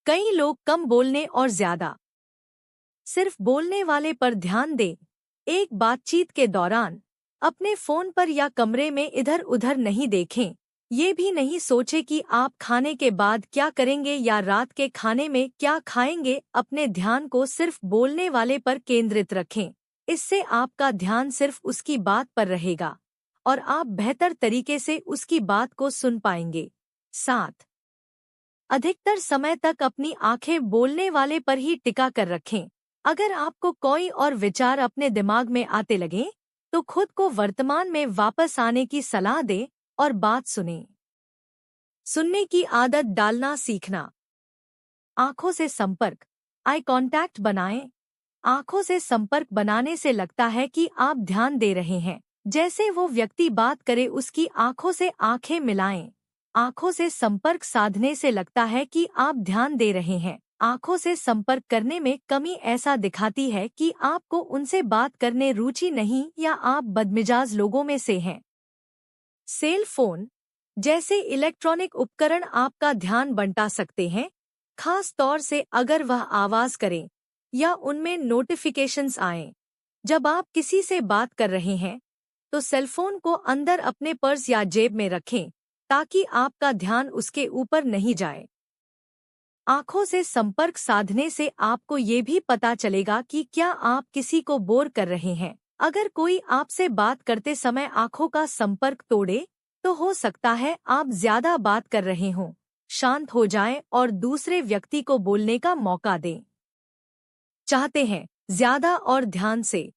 कई लोग कम बोलने और ज्यादा सिर्फ बोलने वाले पर ध्यान दें। एक बातचीत के दौरान अपने फोन पर या कमरे में इधर उधर नहीं देखें। ये भी नहीं सोचें कि आप खाने के बाद क्या करेंगे या रात के खाने में क्या खाएंगे। अपने ध्यान को सिर्फ बोलने वाले पर केंद्रित रखें। इससे आपका ध्यान सिर्फ उसकी बात पर रहेगा और आप बेहतर तरीके से उसकी बात को सुन पाएंगे। 7. अधिकतर समय तक अपनी आंखें बोलने वाले पर ही टिका कर रखें। अगर आपको कोई और विचार अपने दिमाग में आते लगें, तो खुद को वर्तमान में वापस आने की सलाह दें और बात सुनें। सुनने की आदत डालना सीखना। आंखों से संपर्क, आई कांटेक्ट बनाएं। आंखों से संपर्क बनाने से लगता है कि आप ध्यान दे रहे हैं। जैसे वो व्यक्ति बात करे उसकी आंखों से आंखें मिलाएं। आंखों से संपर्क साधने से लगता है कि आप ध्यान दे रहे हैं। आंखों से संपर्क करने में कमी ऐसा दिखाती है कि आपको उनसे बात करने रुचि नहीं या आप बदमिजाज लोगों में से हैं। सेल फोन जैसे इलेक्ट्रॉनिक उपकरण आपका ध्यान बंटा सकते हैं, खास तौर से अगर वह आवाज करें या उनमें नोटिफिकेशंस आएं। जब आप किसी से बात कर रहे हैं, तो सेलफोन को अंदर अपने पर्स या जेब में रखें ताकि आपका ध्यान उसके ऊपर नहीं जाए। आंखों से संपर्क साधने से आपको ये भी पता चलेगा कि क्या आप किसी को बोर कर रहे हैं। अगर कोई आपसे बात करते समय आंखों का संपर्क तोड़े, तो हो सकता है आप ज्यादा बात कर रहे हों। शांत हो जाएं और दूसरे व्यक्ति को बोलने का मौका दें। चाहते हैं ज्यादा और ध्यान से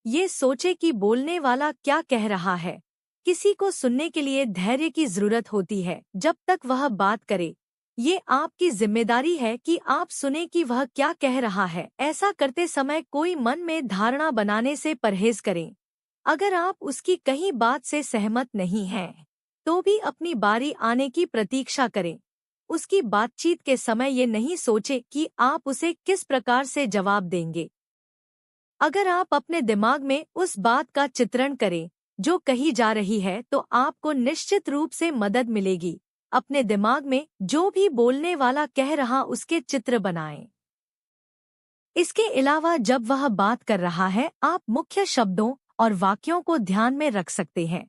ये सोचे कि बोलने वाला क्या कह रहा है। किसी को सुनने के लिए धैर्य की जरूरत होती है जब तक वह बात करे। ये आपकी जिम्मेदारी है कि आप सुने कि वह क्या कह रहा है। ऐसा करते समय कोई मन में धारणा बनाने से परहेज करें। अगर आप उसकी कहीं बात से सहमत नहीं हैं, तो भी अपनी बारी आने की प्रतीक्षा करें। उसकी बातचीत के समय ये नहीं सोचे कि आप उसे किस प्रकार से जवाब देंगे। अगर आप अपने दिमाग में उस बात का चित्रण करें जो कही जा रही है, तो आपको निश्चित रूप से मदद मिलेगी। अपने दिमाग में जो भी बोलने वाला कह रहा उसके चित्र बनाएं। इसके अलावा जब वह बात कर रहा है, आप मुख्य शब्दों और वाक्यों को ध्यान में रख सकते हैं।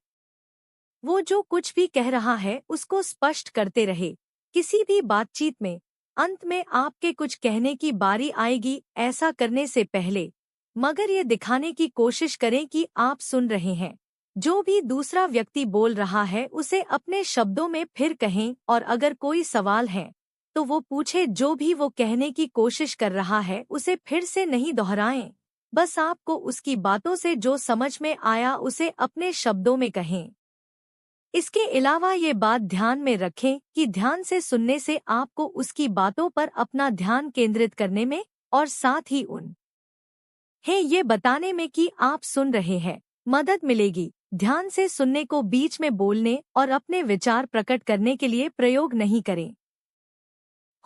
वो जो कुछ भी कह रहा है उसको स्पष्ट करते रहे। किसी भी बातचीत में अंत में आपके कुछ कहने की बारी आएगी। ऐसा करने से पहले मगर ये दिखाने की कोशिश करें कि आप सुन रहे हैं। जो भी दूसरा व्यक्ति बोल रहा है उसे अपने शब्दों में फिर कहें और अगर कोई सवाल है तो वो पूछे। जो भी वो कहने की कोशिश कर रहा है उसे फिर से नहीं दोहराएं। बस आपको उसकी बातों से जो समझ में आया उसे अपने शब्दों में कहें। इसके अलावा ये बात ध्यान में रखें कि ध्यान से सुनने से आपको उसकी बातों पर अपना ध्यान केंद्रित करने में और साथ ही ये बताने में कि आप सुन रहे हैं मदद मिलेगी। ध्यान से सुनने को बीच में बोलने और अपने विचार प्रकट करने के लिए प्रयोग नहीं करें।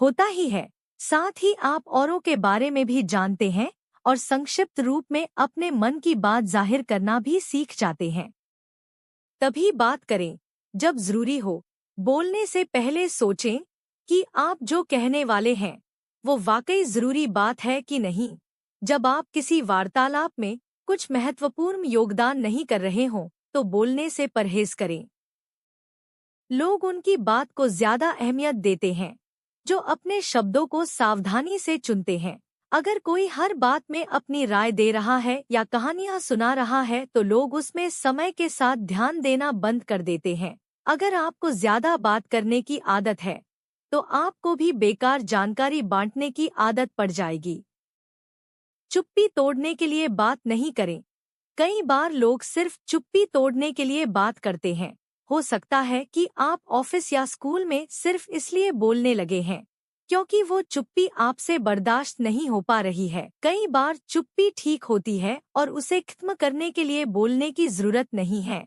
होता ही है, साथ ही आप औरों के बारे में भी जानते हैं और संक्षिप्त रूप में अपने मन की बात जाहिर करना भी सीख जाते हैं। तभी बात करें जब जरूरी हो। बोलने से पहले सोचें कि आप जो कहने वाले हैं वो वाकई जरूरी बात है कि नहीं। जब आप किसी वार्तालाप में कुछ महत्वपूर्ण योगदान नहीं कर रहे हों, तो बोलने से परहेज करें। लोग उनकी बात को ज्यादा अहमियत देते हैं जो अपने शब्दों को सावधानी से चुनते हैं। अगर कोई हर बात में अपनी राय दे रहा है या कहानियां सुना रहा है, तो लोग उसमें समय के साथ ध्यान देना बंद कर देते हैं। अगर आपको ज्यादा बात करने की आदत है, तो आपको भी बेकार जानकारी बांटने की आदत पड़ जाएगी। चुप्पी तोड़ने के लिए बात नहीं करें। कई बार लोग सिर्फ चुप्पी तोड़ने के लिए बात करते हैं। हो सकता है कि आप ऑफिस या स्कूल में सिर्फ इसलिए बोलने लगे हैं क्योंकि वो चुप्पी आपसे बर्दाश्त नहीं हो पा रही है। कई बार चुप्पी ठीक होती है और उसे खत्म करने के लिए बोलने की जरूरत नहीं है।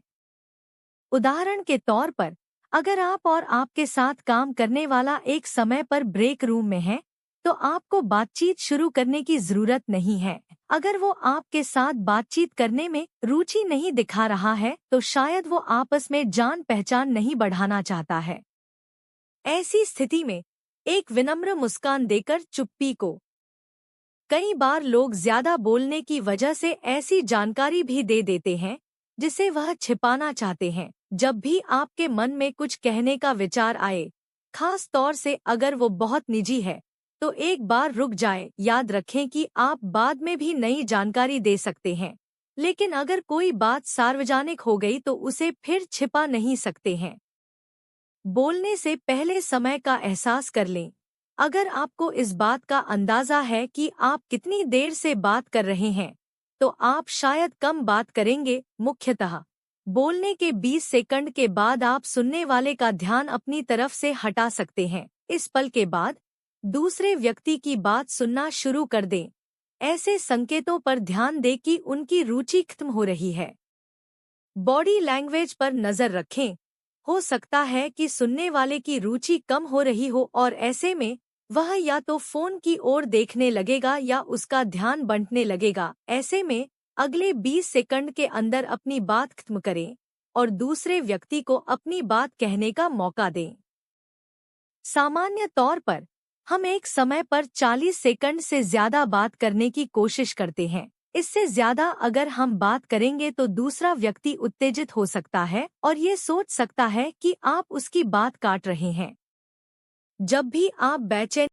उदाहरण के तौर पर, अगर आप और आपके साथ काम करने वाला एक समय पर ब्रेक रूम में है, तो आपको बातचीत शुरू करने की जरूरत नहीं है। अगर वो आपके साथ बातचीत करने में रुचि नहीं दिखा रहा है, तो शायद वो आपस में जान पहचान नहीं बढ़ाना चाहता है। ऐसी स्थिति में एक विनम्र मुस्कान देकर चुप्पी को। कई बार लोग ज्यादा बोलने की वजह से ऐसी जानकारी भी दे देते हैं जिसे वह छिपाना चाहते हैं। जब भी आपके मन में कुछ कहने का विचार आए, खास तौर से अगर वो बहुत निजी है, तो एक बार रुक जाए। याद रखें कि आप बाद में भी नई जानकारी दे सकते हैं, लेकिन अगर कोई बात सार्वजनिक हो गई तो उसे फिर छिपा नहीं सकते हैं। बोलने से पहले समय का एहसास कर लें। अगर आपको इस बात का अंदाजा है कि आप कितनी देर से बात कर रहे हैं, तो आप शायद कम बात करेंगे। मुख्यतः बोलने के 20 सेकंड के बाद आप सुनने वाले का ध्यान अपनी तरफ से हटा सकते हैं। इस पल के बाद दूसरे व्यक्ति की बात सुनना शुरू कर दें। ऐसे संकेतों पर ध्यान दें कि उनकी रुचि खत्म हो रही है। बॉडी लैंग्वेज पर नजर रखें। हो सकता है कि सुनने वाले की रुचि कम हो रही हो और ऐसे में वह या तो फोन की ओर देखने लगेगा या उसका ध्यान बंटने लगेगा। ऐसे में अगले 20 सेकंड के अंदर अपनी बात खत्म करें और दूसरे व्यक्ति को अपनी बात कहने का मौका दें। सामान्य तौर पर हम एक समय पर 40 सेकंड से ज्यादा बात करने की कोशिश करते हैं। इससे ज्यादा अगर हम बात करेंगे तो दूसरा व्यक्ति उत्तेजित हो सकता है और ये सोच सकता है कि आप उसकी बात काट रहे हैं। जब भी आप बेचैन